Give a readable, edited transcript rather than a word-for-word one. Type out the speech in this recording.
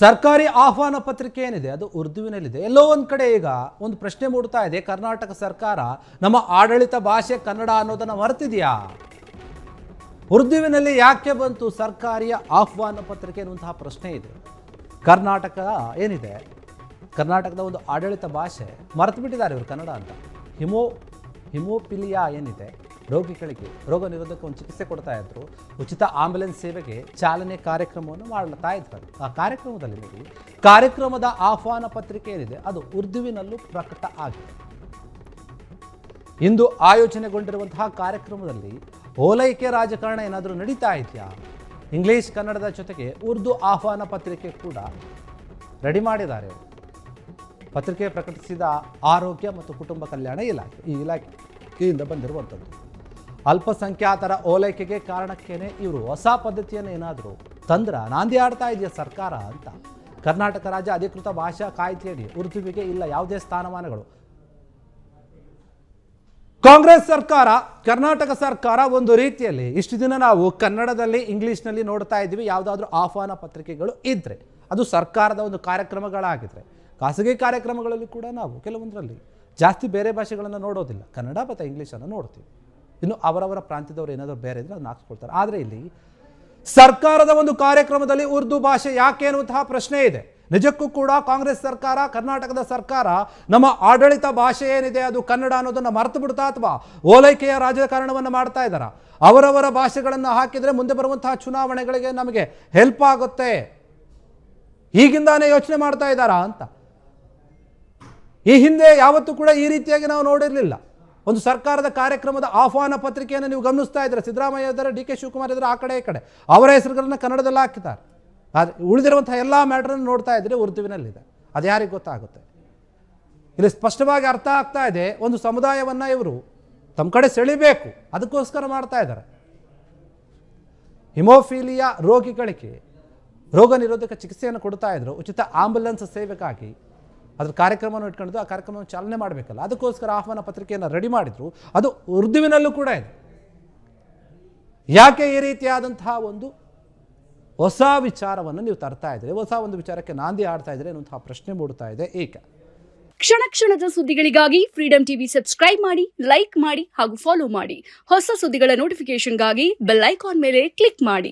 ಸರ್ಕಾರಿ ಆಹ್ವಾನ ಪತ್ರಿಕೆ ಏನಿದೆ ಅದು ಉರ್ದುವಿನಲ್ಲಿದೆ. ಎಲ್ಲೋ ಒಂದು ಕಡೆ ಈಗ ಒಂದು ಪ್ರಶ್ನೆ ಮೂಡ್ತಾ ಇದೆ, ಕರ್ನಾಟಕ ಸರ್ಕಾರ ನಮ್ಮ ಆಡಳಿತ ಭಾಷೆ ಕನ್ನಡ ಅನ್ನೋದನ್ನ ಮರೆತಿದೆಯಾ? ಉರ್ದುವಿನಲ್ಲಿ ಯಾಕೆ ಬಂತು ಸರ್ಕಾರಿಯ ಆಹ್ವಾನ ಪತ್ರಿಕೆ ಅನ್ನುವಂತಹ ಪ್ರಶ್ನೆ ಇದೆ. ಕರ್ನಾಟಕ ಏನಿದೆ, ಕರ್ನಾಟಕದ ಒಂದು ಆಡಳಿತ ಭಾಷೆ ಮರೆತು ಬಿಟ್ಟಿದ್ದಾರೆ ಇವರು ಕನ್ನಡ ಅಂತ. ಹಿಮೋಫಿಲಿಯಾ ಏನಿದೆ, ರೋಗಿಗಳಿಗೆ ರೋಗ ನಿರೋಧಕ ಒಂದು ಚಿಕಿತ್ಸೆ ಕೊಡ್ತಾ ಇದ್ರು, ಉಚಿತ ಆಂಬ್ಯುಲೆನ್ಸ್ ಸೇವೆಗೆ ಚಾಲನೆ ಕಾರ್ಯಕ್ರಮವನ್ನು ಮಾಡ್ತಾ ಇದ್ರು. ಆ ಕಾರ್ಯಕ್ರಮದಲ್ಲಿ ನೋಡಿ, ಕಾರ್ಯಕ್ರಮದ ಆಹ್ವಾನ ಪತ್ರಿಕೆ ಏನಿದೆ ಅದು ಉರ್ದುವಿನಲ್ಲೂ ಪ್ರಕಟ ಆಗಿದೆ. ಇಂದು ಆಯೋಜನೆಗೊಂಡಿರುವಂತಹ ಕಾರ್ಯಕ್ರಮದಲ್ಲಿ ಓಲೈಕೆ ರಾಜಕಾರಣ ಏನಾದರೂ ನಡೀತಾ ಇದೆಯಾ? ಇಂಗ್ಲಿಷ್ ಕನ್ನಡದ ಜೊತೆಗೆ ಉರ್ದು ಆಹ್ವಾನ ಪತ್ರಿಕೆ ಕೂಡ ರೆಡಿ ಮಾಡಿದ್ದಾರೆ. ಪತ್ರಿಕೆ ಪ್ರಕಟಿಸಿದ ಆರೋಗ್ಯ ಮತ್ತು ಕುಟುಂಬ ಕಲ್ಯಾಣ ಇಲಾಖೆ, ಈ ಇಲಾಖೆಯಿಂದ ಬಂದಿರುವಂಥದ್ದು. ಅಲ್ಪಸಂಖ್ಯಾತರ ಓಲೈಕೆಗೆ ಕಾರಣಕ್ಕೇನೆ ಇವರು ಹೊಸ ಪದ್ಧತಿಯನ್ನು ಏನಾದರೂ ನಾಂದಿ ಆಡ್ತಾ ಇದೆಯಾ ಸರ್ಕಾರ ಅಂತ. ಕರ್ನಾಟಕ ರಾಜ್ಯ ಅಧಿಕೃತ ಭಾಷಾ ಕಾಯ್ದೆಯಡಿ ಉರ್ದುವಿಗೆ ಇಲ್ಲ ಯಾವುದೇ ಸ್ಥಾನಮಾನಗಳು. ಕಾಂಗ್ರೆಸ್ ಸರ್ಕಾರ, ಕರ್ನಾಟಕ ಸರ್ಕಾರ ಒಂದು ರೀತಿಯಲ್ಲಿ ಇಷ್ಟು ದಿನ ನಾವು ಕನ್ನಡದಲ್ಲಿ ಇಂಗ್ಲಿಷ್ನಲ್ಲಿ ನೋಡ್ತಾ ಇದ್ದೀವಿ. ಯಾವುದಾದ್ರೂ ಆಹ್ವಾನ ಪತ್ರಿಕೆಗಳು ಇದ್ದರೆ ಅದು ಸರ್ಕಾರದ ಒಂದು ಕಾರ್ಯಕ್ರಮಗಳಾಗಿದ್ರೆ, ಖಾಸಗಿ ಕಾರ್ಯಕ್ರಮಗಳಲ್ಲಿ ಕೂಡ ನಾವು ಕೆಲವೊಂದರಲ್ಲಿ ಜಾಸ್ತಿ ಬೇರೆ ಭಾಷೆಗಳನ್ನು ನೋಡೋದಿಲ್ಲ, ಕನ್ನಡ ಮತ್ತು ಇಂಗ್ಲೀಷನ್ನು ನೋಡ್ತೀವಿ. ಇನ್ನು ಅವರವರ ಪ್ರಾಂತ್ಯದವರು ಏನಾದರೂ ಬೇರೆ ಇದ್ರೆ ಅದನ್ನ ಹಾಕ್ಸ್ಕೊಳ್ತಾರೆ. ಆದರೆ ಇಲ್ಲಿ ಸರ್ಕಾರದ ಒಂದು ಕಾರ್ಯಕ್ರಮದಲ್ಲಿ ಉರ್ದು ಭಾಷೆ ಯಾಕೆ ಅನ್ನುವಂತಹ ಪ್ರಶ್ನೆ ಇದೆ. ನಿಜಕ್ಕೂ ಕೂಡ ಕಾಂಗ್ರೆಸ್ ಸರ್ಕಾರ, ಕರ್ನಾಟಕದ ಸರ್ಕಾರ ನಮ್ಮ ಆಡಳಿತ ಭಾಷೆ ಏನಿದೆ ಅದು ಕನ್ನಡ ಅನ್ನೋದನ್ನು ಮರೆತು ಬಿಡ್ತಾ, ಅಥವಾ ಓಲೈಕೆಯ ರಾಜಕಾರಣವನ್ನು ಮಾಡ್ತಾ ಇದ್ದಾರಾ? ಅವರವರ ಭಾಷೆಗಳನ್ನು ಹಾಕಿದರೆ ಮುಂದೆ ಬರುವಂತಹ ಚುನಾವಣೆಗಳಿಗೆ ನಮಗೆ ಹೆಲ್ಪ್ ಆಗುತ್ತೆ, ಈಗಿಂದಾನೇ ಯೋಚನೆ ಮಾಡ್ತಾ ಇದ್ದಾರಾ ಅಂತ. ಈ ಹಿಂದೆ ಯಾವತ್ತೂ ಕೂಡ ಈ ರೀತಿಯಾಗಿ ನಾವು ನೋಡಿರಲಿಲ್ಲ. ಒಂದು ಸರ್ಕಾರದ ಕಾರ್ಯಕ್ರಮದ ಆಹ್ವಾನ ಪತ್ರಿಕೆಯನ್ನು ನೀವು ಗಮನಿಸ್ತಾ ಇದ್ದಾರೆ, ಸಿದ್ದರಾಮಯ್ಯ ಇದ್ದಾರೆ, ಡಿ ಕೆ ಶಿವಕುಮಾರ್ ಇದ್ದಾರೆ, ಆ ಕಡೆ ಈ ಕಡೆ ಅವರ ಹೆಸರುಗಳನ್ನು ಕನ್ನಡದಲ್ಲಿ ಹಾಕಿದ್ದಾರೆ. ಆದರೆ ಉಳಿದಿರುವಂತಹ ಎಲ್ಲ ಮ್ಯಾಟ್ರನ್ನು ನೋಡ್ತಾ ಇದ್ರೆ ಉರ್ದುವಿನಲ್ಲಿದೆ. ಅದು ಯಾರಿಗೆ ಗೊತ್ತಾಗುತ್ತೆ? ಇಲ್ಲಿ ಸ್ಪಷ್ಟವಾಗಿ ಅರ್ಥ ಆಗ್ತಾ ಇದೆ, ಒಂದು ಸಮುದಾಯವನ್ನು ಇವರು ತಮ್ಮ ಕಡೆ ಸೆಳಿಬೇಕು, ಅದಕ್ಕೋಸ್ಕರ ಮಾಡ್ತಾ ಇದ್ದಾರೆ. ಹಿಮೋಫಿಲಿಯಾ ರೋಗಿಗಳಿಗೆ ರೋಗ ನಿರೋಧಕ ಚಿಕಿತ್ಸೆಯನ್ನು ಕೊಡ್ತಾ ಇದ್ರು, ಉಚಿತ ಆಂಬ್ಯುಲೆನ್ಸ್ ಸೇವೆಗಾಗಿ ಅದ್ರ ಕಾರ್ಯಕ್ರಮವನ್ನು ಇಟ್ಕೊಂಡಿದ್ದು, ಆ ಕಾರ್ಯಕ್ರಮವನ್ನು ಚಾಲನೆ ಮಾಡಬೇಕಲ್ಲ, ಅದಕ್ಕೋಸ್ಕರ ಆಹ್ವಾನ ಪತ್ರಿಕೆಯನ್ನು ರೆಡಿ ಮಾಡಿದ್ರು. ಅದು ಉರ್ದುವಿನಲ್ಲೂ ಕೂಡ ಇದೆ. ಯಾಕೆ ಈ ರೀತಿಯಾದಂತಹ ಒಂದು ಹೊಸ ವಿಚಾರವನ್ನು ನೀವು ತರ್ತಾ ಇದ್ದೀರಿ, ಹೊಸ ಒಂದು ವಿಚಾರಕ್ಕೆ ನಾಂದಿ ಆಡ್ತಾ ಇದ್ದೀರಿ ಅನ್ನುವಂತಹ ಪ್ರಶ್ನೆ ಮೂಡ್ತಾ ಇದೆ ಈಗ. ಕ್ಷಣ ಕ್ಷಣದ ಸುದ್ದಿಗಳಿಗಾಗಿ ಫ್ರೀಡಂ ಟಿವಿ ಸಬ್ಸ್ಕ್ರೈಬ್ ಮಾಡಿ, ಲೈಕ್ ಮಾಡಿ ಹಾಗೂ ಫಾಲೋ ಮಾಡಿ. ಹೊಸ ಸುದ್ದಿಗಳ ನೋಟಿಫಿಕೇಶನ್ಗಾಗಿ ಬೆಲ್ ಐಕಾನ್ ಮೇಲೆ ಕ್ಲಿಕ್ ಮಾಡಿ.